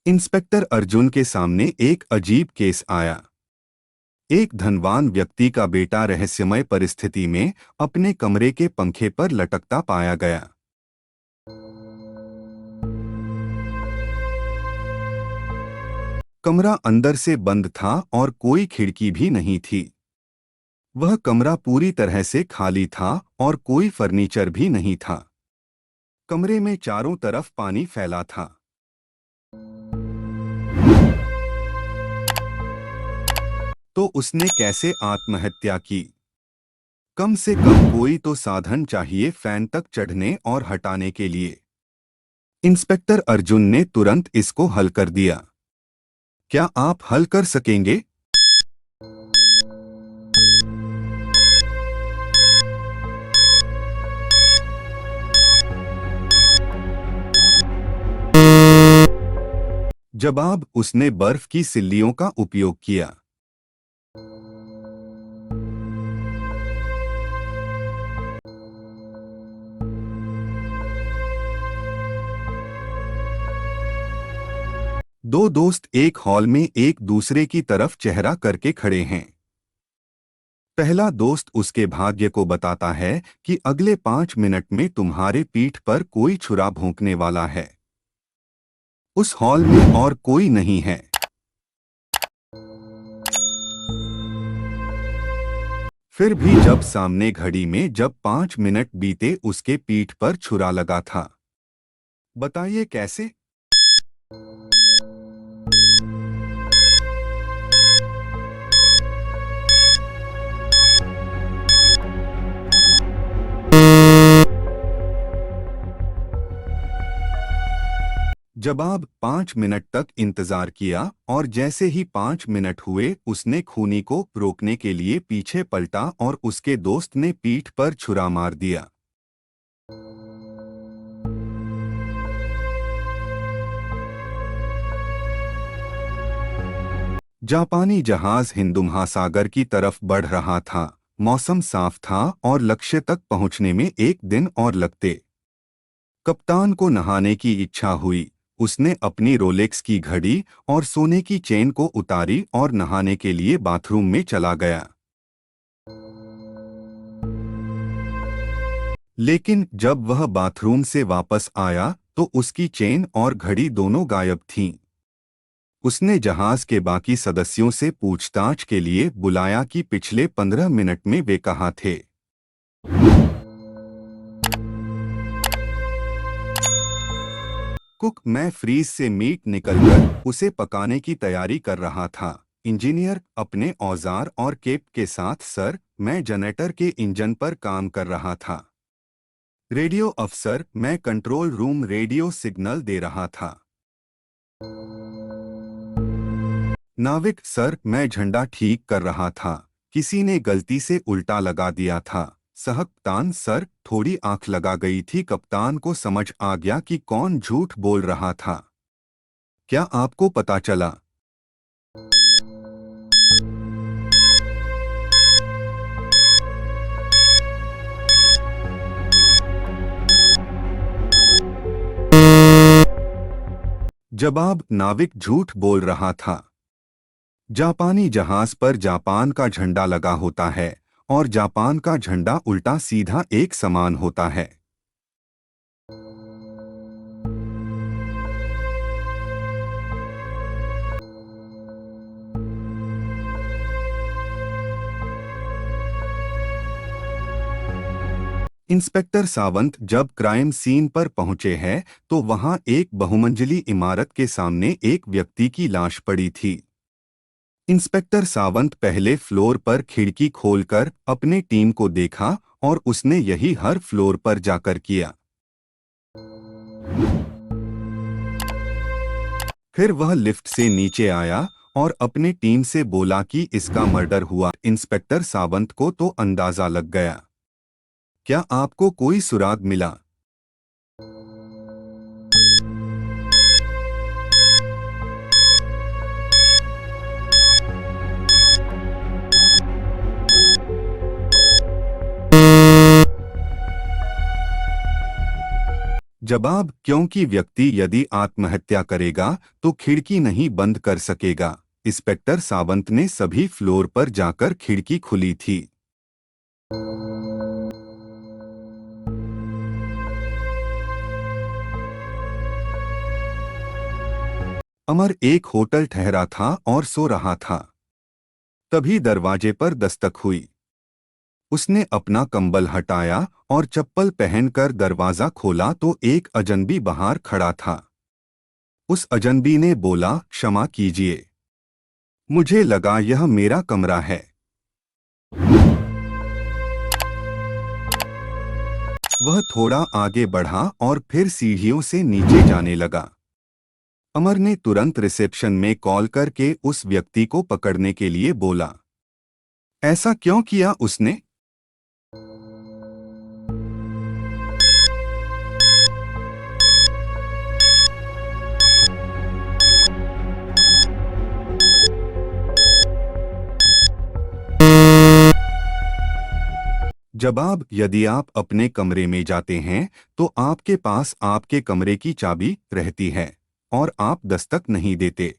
Inspector Arjun के सामने एक अजीब केस आया। एक धनवान व्यक्ति का बेटा रहस्यमय परिस्थिति में अपने कमरे के पंखे पर लटकता पाया गया। कमरा अंदर से बंद था और कोई खिड़की भी नहीं थी। वह कमरा पूरी तरह से खाली था और कोई फर्नीचर भी नहीं था। कमरे में चारों तरफ पानी फैला था। तो उसने कैसे आत्महत्या की? कम से कम कोई तो साधन चाहिए फैन तक चढ़ने और हटाने के लिए। इंस्पेक्टर अर्जुन ने तुरंत इसको हल कर दिया। क्या आप हल कर सकेंगे? जवाब, उसने बर्फ की सिल्लियों का उपयोग किया। दो दोस्त एक हॉल में एक दूसरे की तरफ चेहरा करके खड़े हैं। पहला दोस्त उसके भाग्य को बताता है कि अगले 5 मिनट में तुम्हारे पीठ पर कोई छुरा भोंकने वाला है। उस हॉल में और कोई नहीं है। फिर भी जब सामने घड़ी में जब 5 मिनट बीते उसके पीठ पर छुरा लगा था। बताइए कैसे? जवाब, 5 मिनट तक इंतजार किया और जैसे ही 5 मिनट हुए उसने खूनी को रोकने के लिए पीछे पलटा और उसके दोस्त ने पीठ पर छुरा मार दिया। जापानी जहाज हिंद महासागर की तरफ बढ़ रहा था। मौसम साफ था और लक्ष्य तक पहुंचने में 1 दिन और लगते। कप्तान को नहाने की इच्छा हुई। उसने अपनी रोलेक्स की घड़ी और सोने की चेन को उतारी और नहाने के लिए बाथरूम में चला गया। लेकिन जब वह बाथरूम से वापस आया तो उसकी चेन और घड़ी दोनों गायब थीं। उसने जहाज के बाकी सदस्यों से पूछताछ के लिए बुलाया कि पिछले 15 मिनट में वे कहाँ थे। कुक, मैं फ्रीज से मीट निकलकर उसे पकाने की तैयारी कर रहा था। इंजीनियर, अपने औजार और केप के साथ सर, मैं जनरेटर के इंजन पर काम कर रहा था। रेडियो अफसर, मैं कंट्रोल रूम रेडियो सिग्नल दे रहा था। नाविक सर, मैं झंडा ठीक कर रहा था। किसी ने गलती से उल्टा लगा दिया था। सहकप्तान सर, थोड़ी आंख लगा गई थी। कप्तान को समझ आ गया कि कौन झूठ बोल रहा था। क्या आपको पता चला? जवाब, नाविक झूठ बोल रहा था। जापानी जहाज पर जापान का झंडा लगा होता है और जापान का झंडा उल्टा सीधा एक समान होता है। इंस्पेक्टर सावंत जब क्राइम सीन पर पहुंचे हैं तो वहां एक बहुमंजिली इमारत के सामने एक व्यक्ति की लाश पड़ी थी। इंस्पेक्टर सावंत पहले फ्लोर पर खिड़की खोलकर अपने टीम को देखा और उसने यही हर फ्लोर पर जाकर किया। फिर वह लिफ्ट से नीचे आया और अपने टीम से बोला कि इसका मर्डर हुआ। इंस्पेक्टर सावंत को तो अंदाजा लग गया। क्या आपको कोई सुराग मिला? जवाब, क्योंकि व्यक्ति यदि आत्महत्या करेगा तो खिड़की नहीं बंद कर सकेगा। इंस्पेक्टर सावंत ने सभी फ्लोर पर जाकर खिड़की खुली थी। अमर एक होटल ठहरा था और सो रहा था। तभी दरवाजे पर दस्तक हुई। उसने अपना कंबल हटाया और चप्पल पहनकर दरवाजा खोला तो एक अजनबी बाहर खड़ा था। उस अजनबी ने बोला, क्षमा कीजिए, मुझे लगा यह मेरा कमरा है। वह थोड़ा आगे बढ़ा और फिर सीढ़ियों से नीचे जाने लगा। अमर ने तुरंत रिसेप्शन में कॉल करके उस व्यक्ति को पकड़ने के लिए बोला। ऐसा क्यों किया उसने? जवाब, यदि आप अपने कमरे में जाते हैं तो आपके पास आपके कमरे की चाबी रहती है और आप दस्तक नहीं देते।